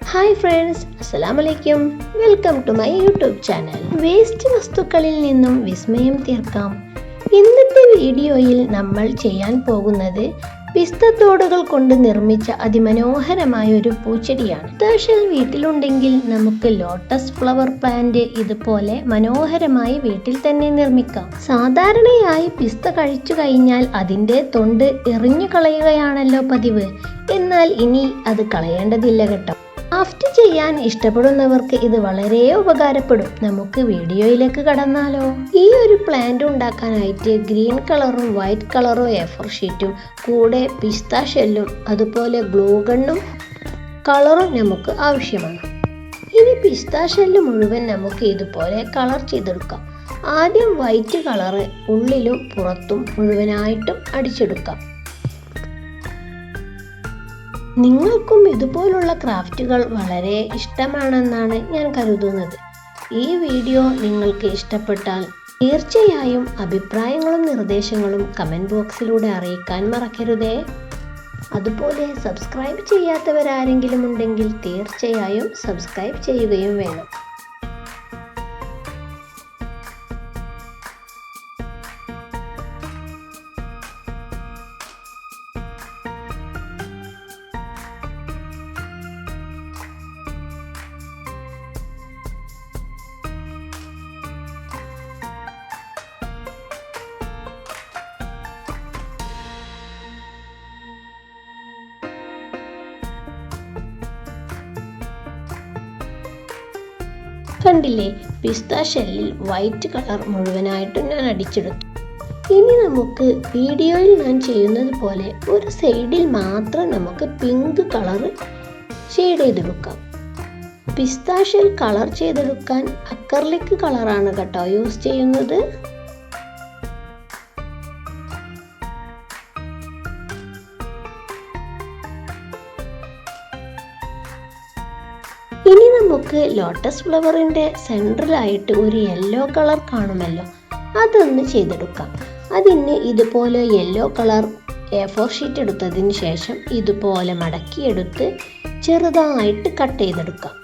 Hi friends, അസ്സലാമു അലൈക്കും. Welcome to my YouTube channel. Waste വസ്തുക്കളിൽ നിന്നും വിസ്മയം തീർക്കാം. ഇന്നത്തെ വീഡിയോയിൽ നമ്മൾ ചെയ്യാൻ പോകുന്നത് പിസ്തത്തോടുകൾ കൊണ്ട് നിർമ്മിച്ച അതിമനോഹരമായ ഒരു പൂച്ചെടിയാണ്. പിസ്താഷ്യൽ വീട്ടിലുണ്ടെങ്കിൽ നമുക്ക് ലോട്ടസ് ഫ്ലവർ പ്ലാന്റ് ഇതുപോലെ മനോഹരമായി വീട്ടിൽ തന്നെ നിർമ്മിക്കാം. സാധാരണയായി പിസ്ത കഴിച്ചു കഴിഞ്ഞാൽ അതിൻ്റെ തൊണ്ട് എറിഞ്ഞു കളയുകയാണല്ലോ പതിവ്. എന്നാൽ ഇനി അത് കളയേണ്ടതില്ല കേട്ടോ. ക്രാഫ്റ്റ് ചെയ്യാൻ ഇഷ്ടപ്പെടുന്നവർക്ക് ഇത് വളരെ ഉപകാരപ്പെടും. നമുക്ക് വീഡിയോയിലേക്ക് കടന്നാലോ. ഈ ഒരു പ്ലാന്റ് ഉണ്ടാക്കാനായിട്ട് ഗ്രീൻ കളറും വൈറ്റ് കളറും A4 ഷീറ്റും കൂടെ പിസ്ത ഷെല്ലും അതുപോലെ ഗ്ലൂ ഗണ്ണും കളറും നമുക്ക് ആവശ്യമാണ്. ഇനി പിസ്ത ഷെല്ല് മുഴുവൻ നമുക്ക് ഇതുപോലെ കളർ ചെയ്തെടുക്കാം. ആദ്യം വൈറ്റ് കളറ് ഉള്ളിലും പുറത്തും മുഴുവനായിട്ടും അടിച്ചെടുക്കാം. നിങ്ങൾക്കും ഇതുപോലുള്ള ക്രാഫ്റ്റുകൾ വളരെ ഇഷ്ടമാണെന്നാണ് ഞാൻ കരുതുന്നത്. ഈ വീഡിയോ നിങ്ങൾക്ക് ഇഷ്ടപ്പെട്ടാൽ തീർച്ചയായും അഭിപ്രായങ്ങളും നിർദ്ദേശങ്ങളും കമൻറ്റ് ബോക്സിലൂടെ അറിയിക്കാൻ മറക്കരുതേ. അതുപോലെ സബ്സ്ക്രൈബ് ചെയ്യാത്തവരാരെങ്കിലും ഉണ്ടെങ്കിൽ തീർച്ചയായും സബ്സ്ക്രൈബ് ചെയ്യുകയും വേണം. കണ്ടില്ലേ, പിസ്ത ഷെല്ലിൽ വൈറ്റ് കളർ മുഴുവനായിട്ടും ഞാൻ അടിച്ചെടുത്തു. ഇനി നമുക്ക് വീഡിയോയിൽ ഞാൻ ചെയ്യുന്നത് പോലെ ഒരു സൈഡിൽ മാത്രം നമുക്ക് പിങ്ക് കളർ ഷെയ്ഡ് ചെയ്തെടുക്കാം. പിസ്ത ഷെൽ കളർ ചെയ്തെടുക്കാൻ അക്രലിക് കളറാണ് കേട്ടോ യൂസ് ചെയ്യുന്നത്. ഇനി നമുക്ക് ലോട്ടസ് ഫ്ലവറിൻ്റെ സെൻട്രലായിട്ട് ഒരു യെല്ലോ കളർ കാണുമല്ലോ, അതൊന്ന് ചെയ്തെടുക്കാം. അതിന് ഇതുപോലെ യെല്ലോ കളർ A4 ഷീറ്റ് എടുത്തതിന് ശേഷം ഇതുപോലെ മടക്കിയെടുത്ത് ചെറുതായിട്ട് കട്ട് ചെയ്തെടുക്കാം.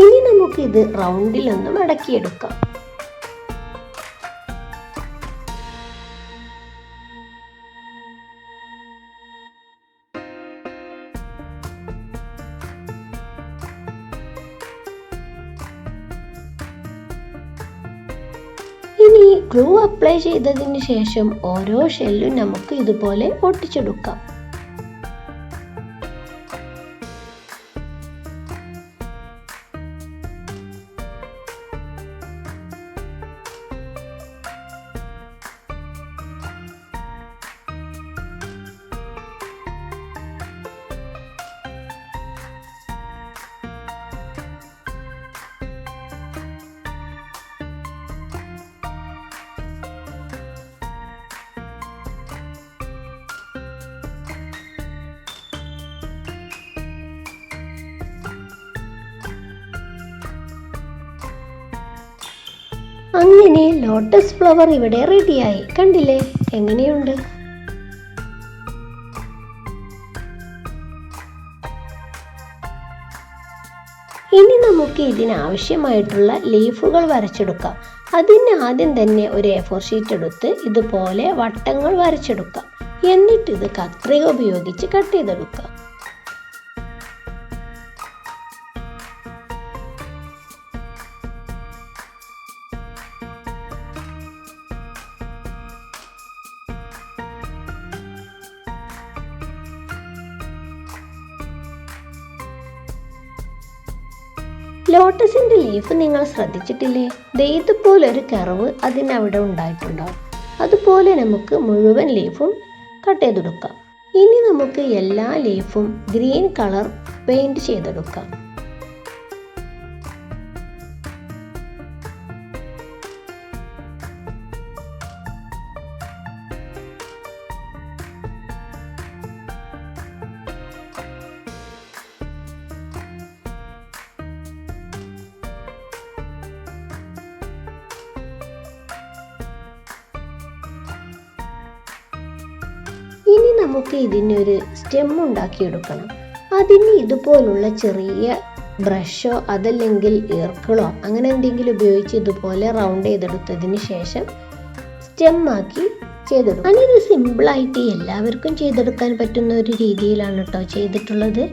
ഇനി നമുക്കിത് റൗണ്ടിലൊന്ന് മടക്കിയെടുക്കാം. ഇനി ഗ്ലൂ അപ്ലൈ ചെയ്തതിന് ശേഷം ഓരോ ഷെല്ലും നമുക്ക് ഇതുപോലെ ഒട്ടിച്ചെടുക്കാം. അങ്ങനെ ലോട്ടസ് ഫ്ലവർ ഇവിടെ റെഡിയായി. കണ്ടില്ലേ എങ്ങനെയുണ്ട്? ഇനി നമുക്ക് ഇതിനാവശ്യമായിട്ടുള്ള ലീഫുകൾ വരച്ചെടുക്കാം. അതിന് ആദ്യം തന്നെ ഒരു A4 ഷീറ്റ് എടുത്ത് ഇതുപോലെ വട്ടങ്ങൾ വരച്ചെടുക്കാം. എന്നിട്ട് ഇത് കത്രിക ഉപയോഗിച്ച് കട്ട് ചെയ്തെടുക്കാം. ലോട്ടസിൻ്റെ ലീഫ് നിങ്ങൾ ശ്രദ്ധിച്ചിട്ടില്ലേ? ഇതുപോലൊരു കർവ് അതിനവിടെ ഉണ്ടായിട്ടുണ്ടാവും. അതുപോലെ നമുക്ക് മുഴുവൻ ലീഫും കട്ട് ചെയ്തെടുക്കാം. ഇനി നമുക്ക് എല്ലാ ലീഫും ഗ്രീൻ കളർ പെയിൻറ് ചെയ്തെടുക്കാം. ഇനി നമുക്ക് ഇതിനൊരു സ്റ്റെം ഉണ്ടാക്കിയെടുക്കണം. അതിന് ഇതുപോലുള്ള ചെറിയ ബ്രഷോ അതല്ലെങ്കിൽ ഈർക്കിളോ അങ്ങനെ എന്തെങ്കിലും ഉപയോഗിച്ച് ഇതുപോലെ റൗണ്ട് ചെയ്തെടുത്തതിന് ശേഷം സ്റ്റെം ആക്കി ചെയ്തെടുക്കും. ഞാനിത് സിമ്പിളായിട്ട് എല്ലാവർക്കും ചെയ്തെടുക്കാൻ പറ്റുന്ന ഒരു രീതിയിലാണ് കേട്ടോ ചെയ്തിട്ടുള്ളത്.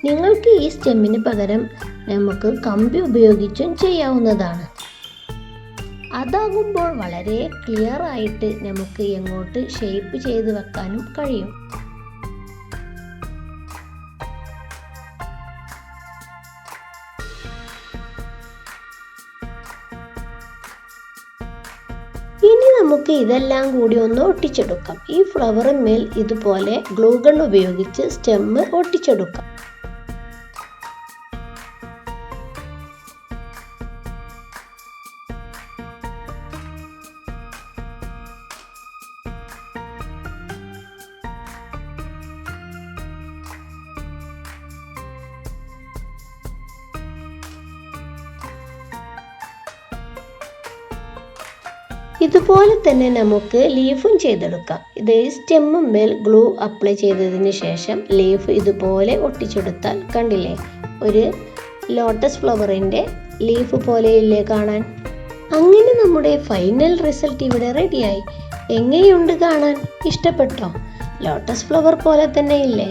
നിങ്ങൾക്ക് ഈ സ്റ്റെമ്മിന് പകരം നമുക്ക് കമ്പി ഉപയോഗിച്ചും ചെയ്യാവുന്നതാണ്. അതാകുമ്പോൾ വളരെ ക്ലിയർ ആയിട്ട് നമുക്ക് എങ്ങോട്ട് ഷേപ്പ് ചെയ്ത് വെക്കാനും കഴിയും. ഇനി നമുക്ക് ഇതെല്ലാം കൂടി ഒന്ന് ഒട്ടിച്ചെടുക്കാം. ഈ ഫ്ലവറിന്മേൽ ഇതുപോലെ ഗ്ലൂ ഗൺ ഉപയോഗിച്ച് സ്റ്റെമ്മ് ഒട്ടിച്ചെടുക്കാം. ഇതുപോലെ തന്നെ നമുക്ക് ലീഫും ചെയ്തെടുക്കാം. ഇത് സ്റ്റെമ്മിന്മേൽ ഗ്ലൂ അപ്ലൈ ചെയ്തതിന് ശേഷം ലീഫ് ഇതുപോലെ ഒട്ടിച്ചെടുത്താൽ കണ്ടില്ലേ, ഒരു ലോട്ടസ് ഫ്ലവറിൻ്റെ ലീഫ് പോലെയില്ലേ കാണാൻ. അങ്ങനെ നമ്മുടെ ഫൈനൽ റിസൾട്ട് ഇവിടെ റെഡിയായി. എങ്ങനെയുണ്ട് കാണാൻ? ഇഷ്ടപ്പെട്ടോ? ലോട്ടസ് ഫ്ലവർ പോലെ തന്നെ ഇല്ലേ?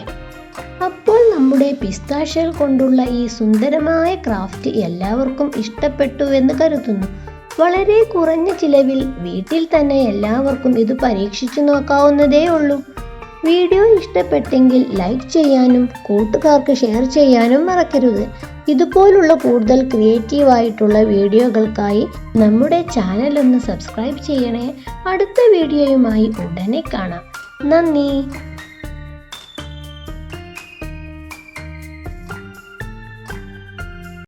അപ്പോൾ നമ്മുടെ പിസ്താഷ്യൽ കൊണ്ടുള്ള ഈ സുന്ദരമായ ക്രാഫ്റ്റ് എല്ലാവർക്കും ഇഷ്ടപ്പെട്ടു എന്ന് കരുതുന്നു. വളരെ കുറഞ്ഞ ചിലവിൽ വീട്ടിൽ തന്നെ എല്ലാവർക്കും ഇത് പരീക്ഷിച്ചു നോക്കാവുന്നതേ ഉള്ളൂ. വീഡിയോ ഇഷ്ടപ്പെട്ടെങ്കിൽ ലൈക്ക് ചെയ്യാനും കൂട്ടുകാർക്ക് ഷെയർ ചെയ്യാനും മറക്കരുത്. ഇതുപോലുള്ള കൂടുതൽ ക്രിയേറ്റീവായിട്ടുള്ള വീഡിയോകൾക്കായി നമ്മുടെ ചാനൽ ഒന്ന് സബ്സ്ക്രൈബ് ചെയ്യണേ. അടുത്ത വീഡിയോയുമായി ഉടനെ കാണാം. നന്ദി.